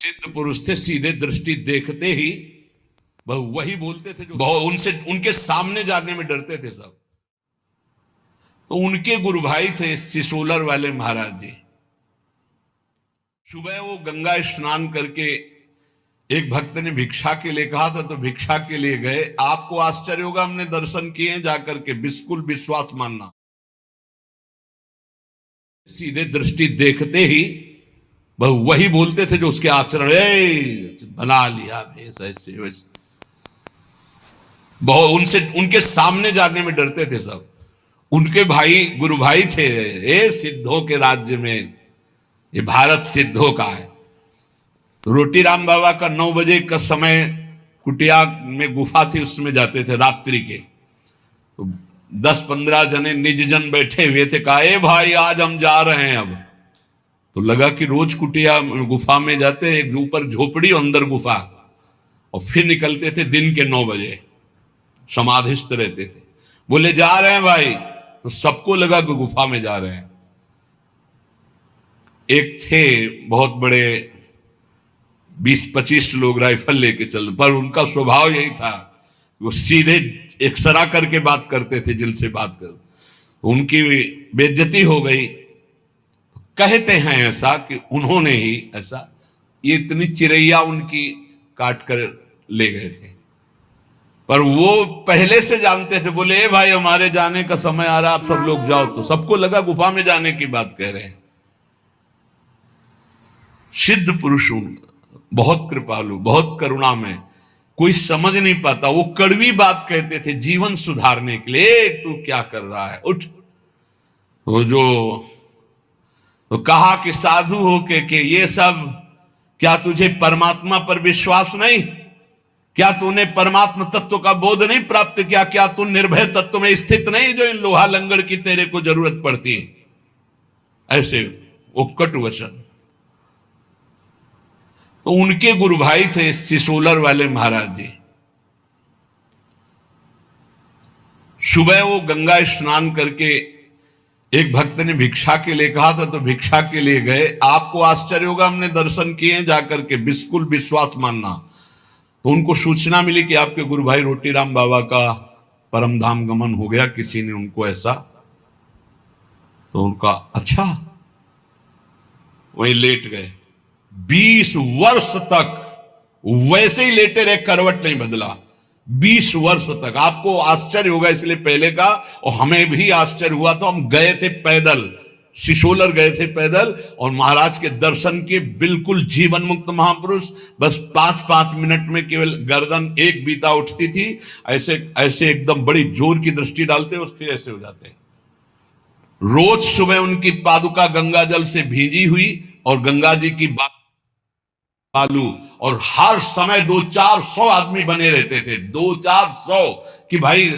सिद्ध पुरुष थे, सीधे दृष्टि देखते ही वही बोलते थे जो उनसे उनके सामने जाने में डरते थे सब। तो उनके गुरु भाई थे सिसोलर वाले महाराज जी। सुबह वो गंगा स्नान करके एक भक्त ने भिक्षा के लिए कहा था, तो भिक्षा के लिए गए। आपको आश्चर्य होगा, हमने दर्शन किए जाकर के, बिल्कुल विश्वास मानना। सीधे दृष्टि देखते ही वही बोलते थे जो उसके आचरण, बना लिया ऐसे वैसे। उनसे उनके सामने जाने में डरते थे सब। उनके भाई गुरु भाई थे, सिद्धों के राज्य में, ये भारत सिद्धों का है। रोटीराम बाबा का 9 बजे का समय, कुटिया में गुफा थी, उसमें जाते थे रात्रि के। तो 10-15 जने निज जन बैठे हुए थे। कहा, भाई आज हम जा रहे हैं। अब तो लगा कि रोज कुटिया गुफा में जाते, एक ऊपर झोपड़ी अंदर गुफा, और फिर निकलते थे दिन के 9 बजे, समाधिस्थ रहते थे। बोले जा रहे हैं भाई, तो सबको लगा कि गुफा में जा रहे हैं। एक थे बहुत बड़े, 20-25 लोग राइफल लेके चल, पर उनका स्वभाव यही था, वो सीधे एक्सरा करके बात करते थे जिनसे बात कर। उनकी बेइज्जती हो गई। कहते हैं ऐसा कि उन्होंने ही ऐसा, ये इतनी चिरैया उनकी काट कर ले गए थे। पर वो पहले से जानते थे। बोले, भाई हमारे जाने का समय आ रहा, आप सब लोग जाओ। तो सबको लगा गुफा में जाने की बात कह रहे हैं। सिद्ध पुरुष, बहुत कृपालु, बहुत करुणा में, कोई समझ नहीं पाता। वो कड़वी बात कहते थे जीवन सुधारने के लिए। तू क्या कर रहा है, उठ। वो जो तो कहा कि साधु हो के ये सब, क्या तुझे परमात्मा पर विश्वास नहीं? क्या तूने परमात्मा तत्व का बोध नहीं प्राप्त किया? क्या तू निर्भय तत्व में स्थित नहीं, जो इन लोहा लंगड़ की तेरे को जरूरत पड़ती है? ऐसे वो कटु वचन। तो उनके गुरु भाई थे सिसोलर वाले महाराज जी। सुबह वो गंगा स्नान करके एक भक्त ने भिक्षा के लिए कहा था, तो भिक्षा के लिए गए। आपको आश्चर्य होगा, हमने दर्शन किए जाकर के, बिल्कुल विश्वास मानना। तो उनको सूचना मिली कि आपके गुरु भाई रोटीराम बाबा का परम धाम गमन हो गया, किसी ने उनको ऐसा। तो उनका अच्छा, वहीं लेट गए। 20 वर्ष तक वैसे ही लेटे रहे, करवट नहीं बदला। 20 वर्ष तक। आपको आश्चर्य होगा इसलिए पहले का, और हमें भी आश्चर्य हुआ। तो हम गए थे पैदल, सिसोलर गए थे पैदल, और महाराज के दर्शन के। बिल्कुल जीवन मुक्त महापुरुष। बस 5-5 मिनट में केवल गर्दन एक बीता उठती थी, ऐसे ऐसे एकदम बड़ी जोर की दृष्टि डालते, उस फिर ऐसे हो जाते। रोज सुबह उनकी पादुका गंगा जल से भींजी हुई, और गंगा जी की बालू, और हर समय 200-400 आदमी बने रहते थे। 200-400 कि भाई